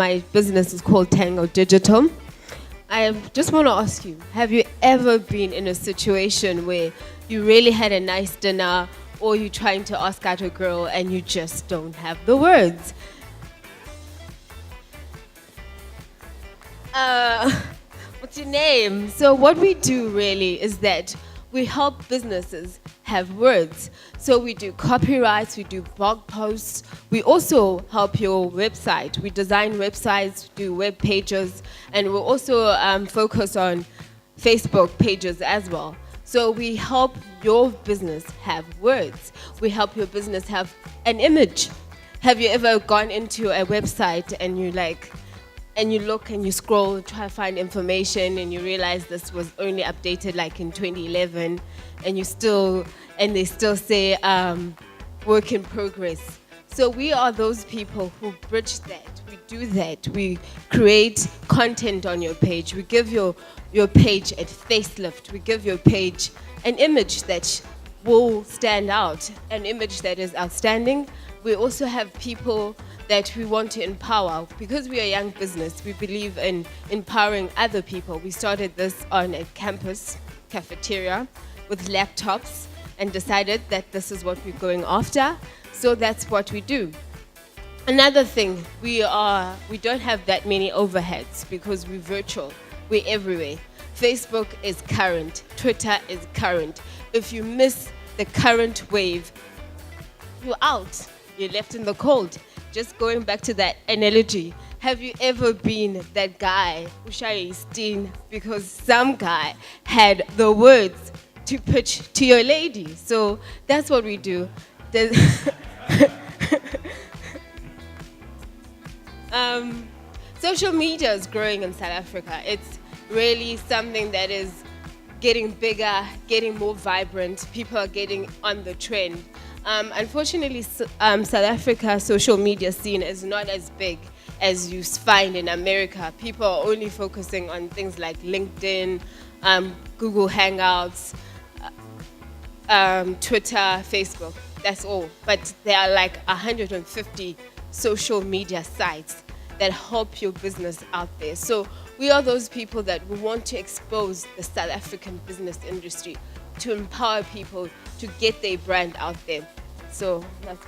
My business is called Tango Digital. I just want to ask you, have you ever been in a situation where you really had a nice dinner, or you're trying to ask out a girl and you just don't have the words? What's your name? So what we do really is that we help businesses have words. So we do copyrights, we do blog posts. We also help your website. We design websites, do web pages, and we also focus on Facebook pages as well. So we help your business have words. We help your business have an image. Have you ever gone into a website and you look and you scroll, try to find information, and you realize this was only updated like in 2011, and they still say work in progress. So we are those people who bridge that. We do that. We create content on your page. We give your page a facelift. We give your page an image that will stand out, an image that is outstanding. We also have people that we want to empower. Because we are a young business, we believe in empowering other people. We started this on a campus cafeteria with laptops and decided that this is what we're going after. So that's what we do. Another thing, we don't have that many overheads because we're virtual. We're everywhere. Facebook is current. Twitter is current. If you miss the current wave, you're out. You're left in the cold. Just going back to that analogy, have you ever been that guy who because some guy had the words to pitch to your lady? So that's what we do. Social media is growing in South Africa. It's really something that is getting bigger, getting more vibrant. People are getting on the trend. Unfortunately, South Africa's social media scene is not as big as you find in America. People are only focusing on things like LinkedIn, Google Hangouts, Twitter, Facebook. That's all. But there are like 150 social media sites that help your business out there. So we are those people that we want to expose the South African business industry, to empower people to get their brand out there. So that's